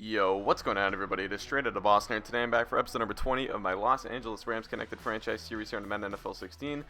Yo, what's going on, everybody? It is Straight Outta Boston, and today I'm back for episode number 20 of my Los Angeles Rams Connected Franchise Series here on the Madden NFL 16.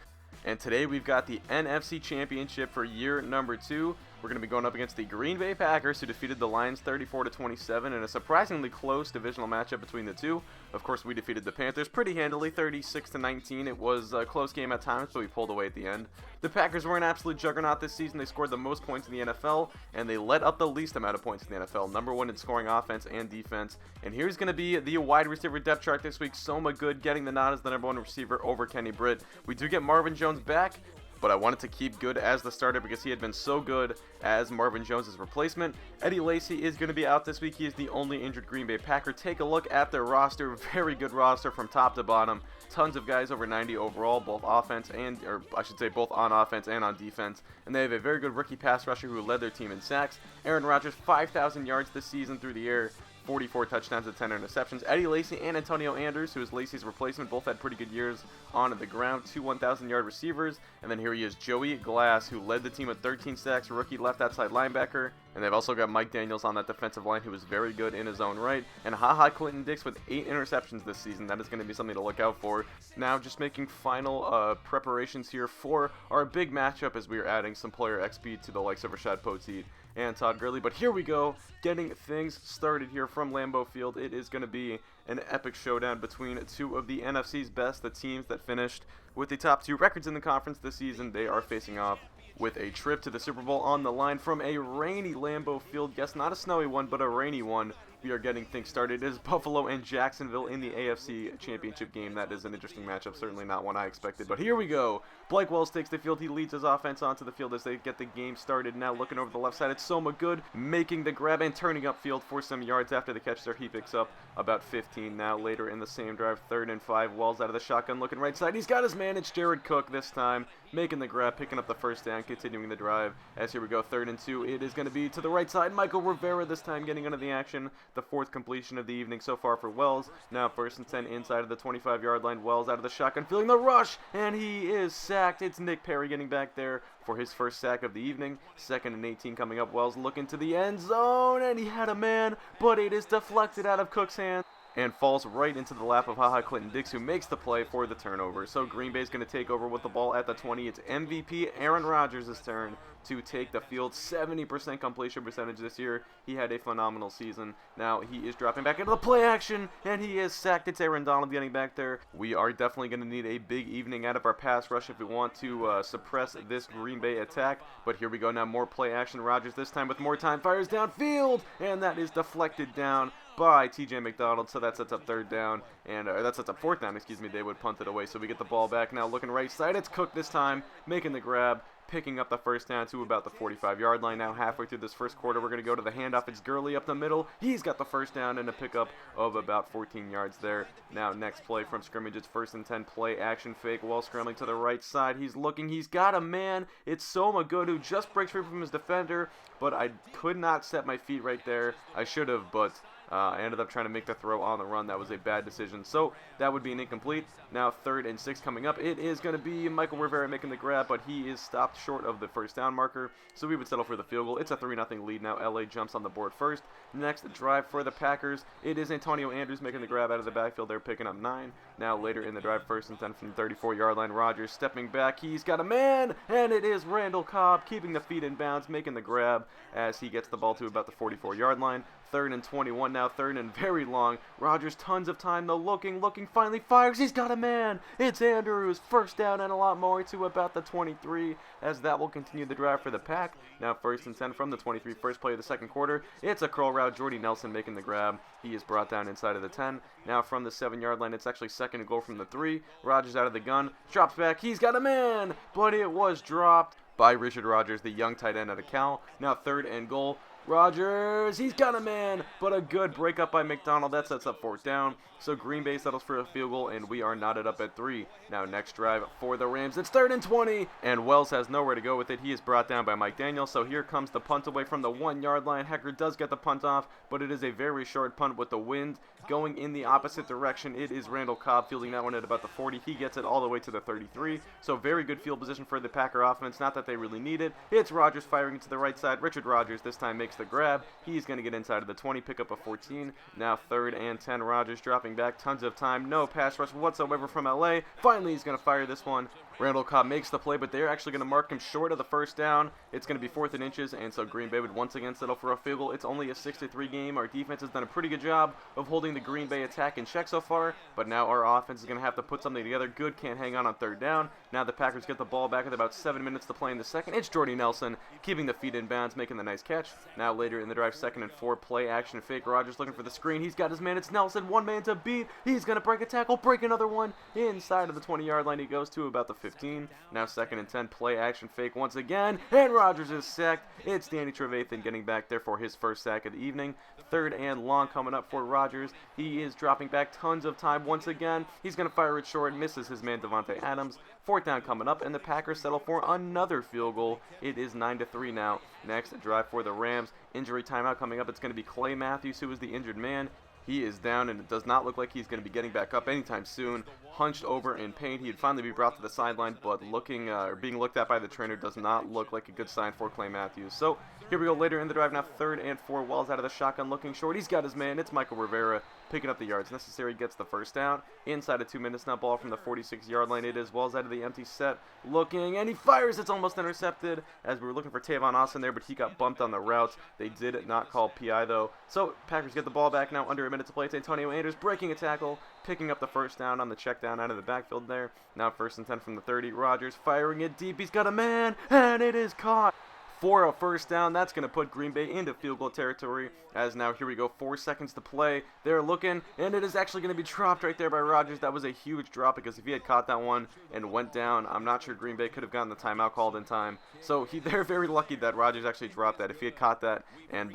And today we've got the NFC Championship for year number 2. We're going to be going up against the Green Bay Packers, who defeated the Lions 34-27 in a surprisingly close divisional matchup between the two. Of course, we defeated the Panthers pretty handily, 36-19. It was a close game at times, but we pulled away at the end. The Packers were an absolute juggernaut this season. They scored the most points in the NFL, and they let up the least amount of points in the NFL. Number 1 in scoring offense and defense. And here's going to be the wide receiver depth chart this week. Soma Good getting the nod as the number 1 receiver over Kenny Britt. We do get Marvin Jones back, but I wanted to keep Good as the starter because he had been so good as Marvin Jones' replacement. Eddie Lacy is going to be out this week. He is the only injured Green Bay Packer. Take a look at their roster. Very good roster from top to bottom. Tons of guys over 90 overall, both offense and, or I should say both on offense and on defense. And they have a very good rookie pass rusher who led their team in sacks. Aaron Rodgers, 5,000 yards this season through the air. 44 touchdowns and 10 interceptions. Eddie Lacy and Antonio Anders, who is Lacy's replacement, both had pretty good years on the ground. 2 1,000-yard receivers. And then here he is, Joey Glass, who led the team with 13 sacks, rookie left outside linebacker. And they've also got Mike Daniels on that defensive line, who is very good in his own right. And Clinton Dix with 8 interceptions this season. That is going to be something to look out for. Now, just making final preparations here for our big matchup as we are adding some player XP to the likes of Rashad Poteet and Todd Gurley. But here we go, getting things started here from Lambeau Field. It is going to be an epic showdown between two of the NFC's best, the teams that finished with the top 2 records in the conference this season. They are facing off with a trip to the Super Bowl on the line from a rainy Lambeau Field. Yes, not a snowy one, but a rainy one. We are getting things started. It is Buffalo and Jacksonville in the AFC Championship game. That is an interesting matchup, certainly not one I expected, but here we go. Blake Wells takes the field. He leads his offense onto the field as they get the game started. Now looking over the left side, it's Soma Good making the grab and turning upfield for some yards after the catch there. He picks up about 15. Now later in the same drive, 3rd and 5, Wells out of the shotgun looking right side. He's got his man. It's Jared Cook this time, making the grab, picking up the first down, continuing the drive. As here we go, 3rd and 2. It is going to be to the right side. Michael Rivera this time getting into the action. The 4th completion of the evening so far for Wells. Now 1st and 10 inside of the 25-yard line. Wells out of the shotgun, feeling the rush, and he is sacked. It's Nick Perry getting back there for his first sack of the evening. 2nd and 18 coming up. Wells looking to the end zone, and he had a man, but it is deflected out of Cook's hand and falls right into the lap of Clinton Dix, who makes the play for the turnover. So Green Bay's going to take over with the ball at the 20. It's MVP Aaron Rodgers' turn to take the field. 70% completion percentage this year. He had a phenomenal season. Now he is dropping back into the play action, and he is sacked. It's Aaron Donald getting back there. We are definitely going to need a big evening out of our pass rush if we want to suppress this Green Bay attack. But here we go now, more play action. Rodgers this time with more time, fires downfield, and that is deflected down by TJ McDonald, so that sets up 3rd down, and that sets up 4th down, excuse me. They would punt it away, so we get the ball back now, looking right side. It's Cook this time, making the grab, picking up the first down to about the 45-yard line. Now halfway through this first quarter, we're going to go to the handoff. It's Gurley up the middle. He's got the first down and a pickup of about 14 yards there. Now next play from scrimmage, it's 1st and 10, play action fake while scrambling to the right side. He's looking. He's got a man. It's Soma Good, who just breaks free from his defender, but I could not set my feet right there. I should have, but I ended up trying to make the throw on the run. That was a bad decision. So that would be an incomplete. Now 3rd and 6 coming up. It is going to be Michael Rivera making the grab, but he is stopped short of the first down marker. So we would settle for the field goal. It's a 3-0 lead now. LA jumps on the board first. Next drive for the Packers. It is Antonio Anders making the grab out of the backfield. They're picking up 9. Now later in the drive, 1st and 10 from the 34-yard line. Rodgers stepping back. He's got a man, and it is Randall Cobb keeping the feet in bounds, making the grab as he gets the ball to about the 44-yard line. 3rd and 21 now, 3rd and very long. Rodgers, tons of time though, looking, finally fires. He's got a man. It's Andrews, 1st down and a lot more to about the 23, as that will continue the drive for the Pack. Now 1st and 10 from the 23, first play of the second quarter. It's a curl route. Jordy Nelson making the grab. He is brought down inside of the 10. Now from the 7-yard line, it's actually 2nd and goal from the 3. Rodgers out of the gun, drops back. He's got a man, but it was dropped by Richard Rodgers, the young tight end out of Cal. Now 3rd and goal. Rodgers, he's got a man, but a good break up by McDonald. That sets up 4th down. So Green Bay settles for a field goal, and we are knotted up at 3. Now next drive for the Rams. It's 3rd and 20, and Wells has nowhere to go with it. He is brought down by Mike Daniels. So here comes the punt away from the 1-yard line. Hecker does get the punt off, but it is a very short punt with the wind going in the opposite direction. It is Randall Cobb fielding that one at about the 40. He gets it all the way to the 33. So very good field position for the Packer offense. Not that they really need it. It's Rodgers firing to the right side. Richard Rodgers this time makes makes the grab. He's going to get inside of the 20, pick up a 14. Now 3rd and 10. Rodgers dropping back, tons of time, no pass rush whatsoever from LA. Finally, he's going to fire this one. Randall Cobb makes the play, but they're actually going to mark him short of the first down. It's going to be 4th and inches, and so Green Bay would once again settle for a field goal. It's only a 6-3 game. Our defense has done a pretty good job of holding the Green Bay attack in check so far, but now our offense is going to have to put something together. Good can't hang on 3rd down. Now the Packers get the ball back with about 7 minutes to play in the second. It's Jordy Nelson keeping the feet in bounds, making the nice catch. Now later in the drive, 2nd and 4, play action fake. Rodgers looking for the screen. He's got his man. It's Nelson, one man to beat. He's going to break a tackle, break another one. Inside of the 20-yard line he goes to about the 15. Now 2nd and 10, play action fake once again, and Rodgers is sacked. It's Danny Trevathan getting back there for his first sack of the evening. 3rd and long coming up for Rodgers. He is dropping back, tons of time once again. He's going to fire it short, misses his man Devontae Adams. 4th down coming up, and the Packers settle for another field goal. It is 9-3 now. Next drive for the Rams. Injury timeout coming up. It's going to be Clay Matthews, who is the injured man. He is down, and it does not look like he's going to be getting back up anytime soon. Hunched over in pain. He'd finally be brought to the sideline, but being looked at by the trainer does not look like a good sign for Clay Matthews. So here we go later in the drive now. 3rd and 4. Wells out of the shotgun looking short. He's got his man. It's Michael Rivera picking up the yards necessary. Gets the first down. Inside of 2 minutes now. Ball from the 46-yard line. It is Wells out of the empty set. Looking, and he fires. It's almost intercepted as we were looking for Tavon Austin there, but he got bumped on the route. They did not call PI though. So Packers get the ball back now. Under a minute to play. It's Antonio Andrews breaking a tackle, picking up the first down on the check down out of the backfield there. Now 1st and 10 from the 30. Rodgers firing it deep. He's got a man, and it is caught for a first down. That's going to put Green Bay into field goal territory, as now here we go, 4 seconds to play. They're looking, and it is actually going to be dropped right there by Rodgers. That was a huge drop, because if he had caught that one and went down, I'm not sure Green Bay could have gotten the timeout called in time. So they're very lucky that Rodgers actually dropped that. If he had caught that, and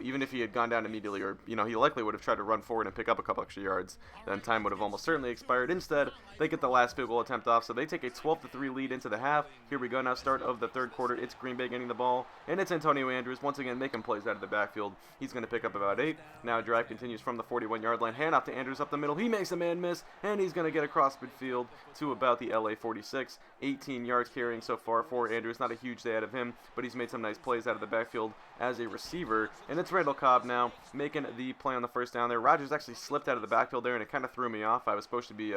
even if he had gone down immediately, or he likely would have tried to run forward and pick up a couple extra yards, then time would have almost certainly expired. Instead, they get the last field goal attempt off, so they take a 12-3 lead into the half. Here we go now, start of the 3rd quarter. It's Green Bay getting the ball, and it's Antonio Andrews once again making plays out of the backfield. He's going to pick up about 8. Now drive continues from the 41-yard line. Hand off to Andrews up the middle. He makes a man miss, and he's going to get across midfield to about the LA 46. 18 yards carrying so far for Andrews. Not a huge day out of him, but he's made some nice plays out of the backfield as a receiver. And it's Randall Cobb now making the play on the first down there. Rodgers actually slipped out of the backfield there, and it kind of threw me off. I was supposed to be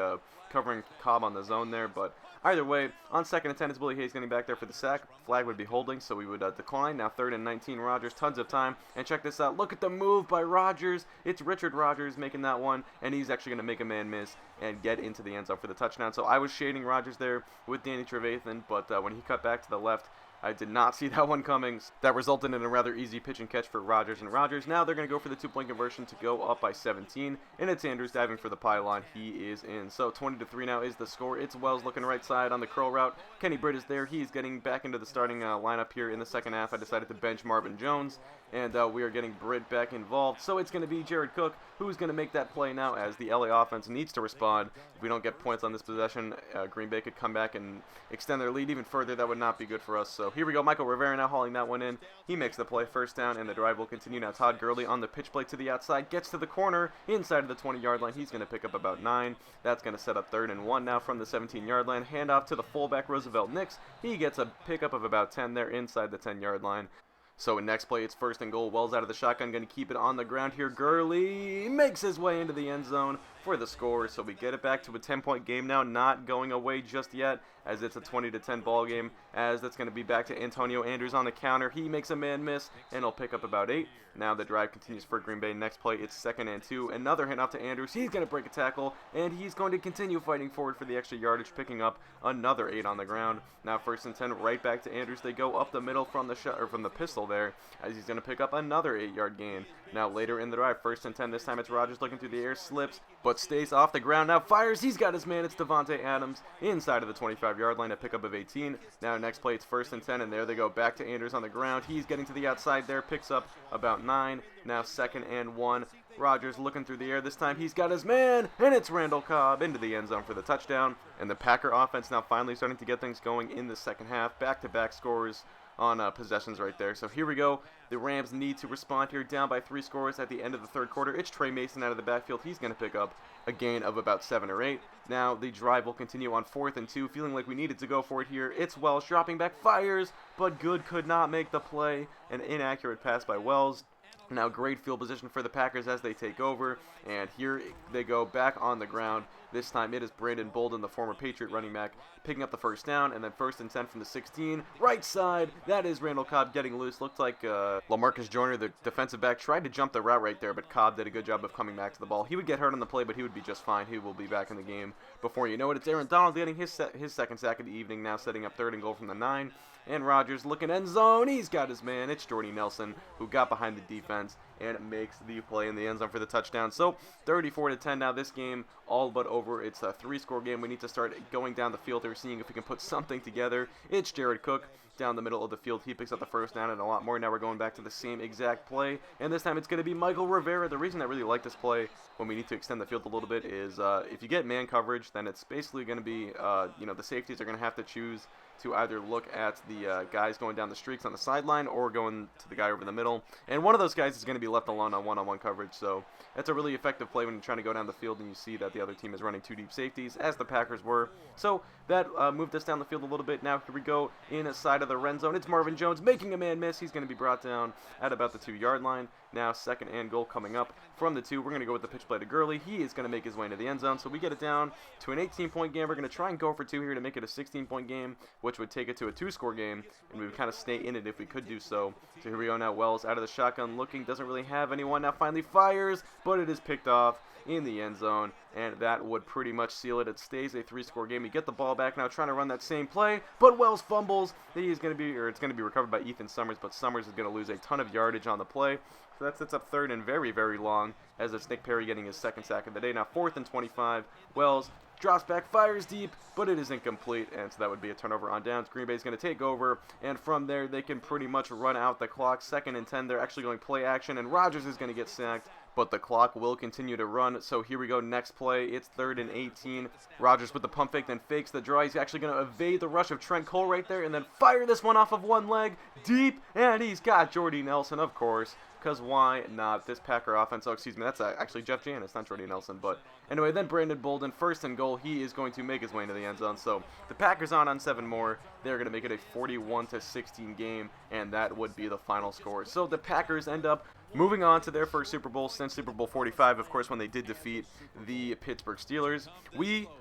covering Cobb on the zone there, but either way, on 2nd and 10, it's Willie Hayes getting back there for the sack. Flag would be holding, so we would decline. Now 3rd and 19, Rodgers, tons of time. And check this out. Look at the move by Rodgers. It's Richard Rodgers making that one, and he's actually going to make a man miss and get into the end zone for the touchdown. So I was shading Rodgers there with Danny Trevathan, but when he cut back to the left, I did not see that one coming. That resulted in a rather easy pitch and catch for Rodgers. And Rodgers, now they're going to go for the 2-point conversion to go up by 17. And it's Andrews diving for the pylon. He is in. So 20-3 now is the score. It's Wells looking right side on the curl route. Kenny Britt is there. He's getting back into the starting lineup here in the second half. I decided to bench Marvin Jones, and we are getting Britt back involved. So it's going to be Jared Cook who's going to make that play now, as the LA offense needs to respond. If we don't get points on this possession, Green Bay could come back and extend their lead even further. That would not be good for us. So here we go. Michael Rivera now hauling that one in. He makes the play, first down, and the drive will continue. Now Todd Gurley on the pitch play to the outside, gets to the corner inside of the 20-yard line. He's going to pick up about 9. That's going to set up 3rd and 1 now from the 17-yard line. Handoff to the fullback, Roosevelt Nix. He gets a pickup of about 10 there inside the 10-yard line. So in next play, it's 1st and goal. Wells out of the shotgun, going to keep it on the ground here. Gurley makes his way into the end zone for the score. So we get it back to a 10-point game now, not going away just yet, as it's a 20-10 ball game, as that's going to be back to Antonio Andrews on the counter. He makes a man miss, and he'll pick up about 8. Now the drive continues for Green Bay. Next play, it's 2nd and 2. Another handoff to Andrews. He's going to break a tackle, and he's going to continue fighting forward for the extra yardage, picking up another 8 on the ground. Now 1st and 10, right back to Andrews. They go up the middle from the pistol there, as he's going to pick up another 8-yard gain. Now later in the drive, 1st and 10. This time it's Rodgers looking through the air, slips, but stays off the ground. Now fires. He's got his man. It's Devontae Adams inside of the 25-yard line, a pickup of 18. Now next play, it's 1st and 10, and there they go back to Andrews on the ground. He's getting to the outside there, picks up about 9. Now 2nd and 1. Rodgers looking through the air. This time he's got his man, and it's Randall Cobb into the end zone for the touchdown. And the Packer offense now finally starting to get things going in the second half. Back-to-back scores on possessions right there. So here we go. The Rams need to respond here, down by 3 scores at the end of the third quarter. It's Trey Mason out of the backfield. He's going to pick up a gain of about 7 or 8. Now the drive will continue on 4th and 2, feeling like we needed to go for it here. It's Wells dropping back, fires, but Good could not make the play. An inaccurate pass by Wells. Now great field position for the Packers as they take over, and here they go back on the ground. This time it is Brandon Bolden, the former Patriot running back, picking up the first down, and then 1st and 10 from the 16. Right side, that is Randall Cobb getting loose. Looked like LaMarcus Joyner, the defensive back, tried to jump the route right there, but Cobb did a good job of coming back to the ball. He would get hurt on the play, but he would be just fine. He will be back in the game before you know it. It's Aaron Donald getting his second sack of the evening, now setting up 3rd and goal from the 9. And Rodgers looking end zone. He's got his man. It's Jordy Nelson who got behind the defense and makes the play in the end zone for the touchdown. So 34-10 now. This game all but over. It's a 3-score game. We need to start going down the field here, seeing if we can put something together. It's Jared Cook down the middle of the field. He picks up the first down and a lot more. Now we're going back to the same exact play, and this time it's going to be Michael Rivera. The reason I really like this play when we need to extend the field a little bit is if you get man coverage, then it's basically going to be the safeties are going to have to choose to either look at the guys going down the streaks on the sideline or going to the guy over the middle. And one of those guys is going to be left alone on one-on-one coverage. So that's a really effective play when you're trying to go down the field and you see that the other team is running 2 deep safeties, as the Packers were. So that moved us down the field a little bit. Now here we go inside of the red zone. It's Marvin Jones making a man miss. He's going to be brought down at about the 2-yard line. Now 2nd and goal coming up from the 2. We're going to go with the pitch play to Gurley. He is going to make his way into the end zone. So we get it down to an 18-point game. We're going to try and go for 2 here to make it a 16-point game, which would take it to a 2-score game, and we would kind of stay in it if we could do so. So here we go now. Wells out of the shotgun looking, doesn't really have anyone. Now finally fires, but it is picked off in the end zone, and that would pretty much seal it. It stays a 3-score game. We get the ball back now, trying to run that same play, but Wells fumbles. It's going to be recovered by Ethan Summers, but Summers is going to lose a ton of yardage on the play. So that sets up 3rd and very, very long, as it's Nick Perry getting his 2nd sack of the day. Now 4th and 25. Wells drops back, fires deep, but it is incomplete, and so that would be a turnover on downs. Green Bay is going to take over, and from there they can pretty much run out the clock. 2nd and 10, they're actually going play action, and Rodgers is going to get sacked, but the clock will continue to run. So here we go, next play. It's 3rd and 18. Rodgers with the pump fake, then fakes the draw. He's actually going to evade the rush of Trent Cole right there, and then fire this one off of one leg, deep, and he's got Jordy Nelson, of course. Because why not? This Packer offense, that's actually Jeff Janis, not Jordy Nelson. But anyway, then Brandon Bolden, 1st and goal. He is going to make his way into the end zone. So the Packers on 7 more. They're going to make it a 41-16 game, and that would be the final score. So the Packers end up moving on to their first Super Bowl since Super Bowl 45, of course, when they did defeat the Pittsburgh Steelers.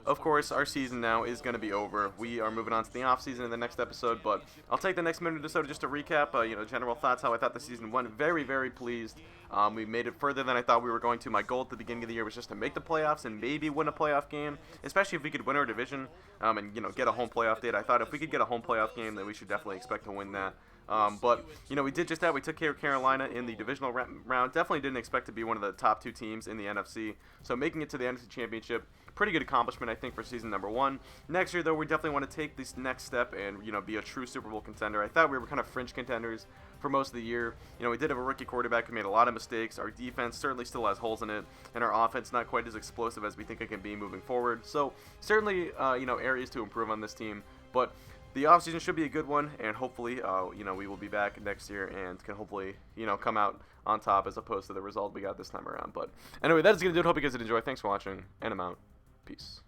Of course, our season now is going to be over. We are moving on to the offseason in the next episode, but I'll take the next minute or so just to recap, general thoughts, how I thought the season went. Very, very pleased. We made it further than I thought we were going to. My goal at the beginning of the year was just to make the playoffs and maybe win a playoff game, especially if we could win our division and get a home playoff date. I thought if we could get a home playoff game, then we should definitely expect to win that. But we did just that. We took care of Carolina in the divisional round. Definitely didn't expect to be one of the top 2 teams in the NFC. So making it to the NFC Championship, pretty good accomplishment, I think, for season number 1. Next year, though, we definitely want to take this next step and, be a true Super Bowl contender. I thought we were kind of fringe contenders for most of the year. We did have a rookie quarterback who made a lot of mistakes. Our defense certainly still has holes in it, and our offense not quite as explosive as we think it can be moving forward. So certainly, areas to improve on this team. But the offseason should be a good one, and hopefully, we will be back next year and can hopefully, come out on top as opposed to the result we got this time around. But anyway, that is going to do it. Hope you guys did enjoy. Thanks for watching, and I'm out. Peace.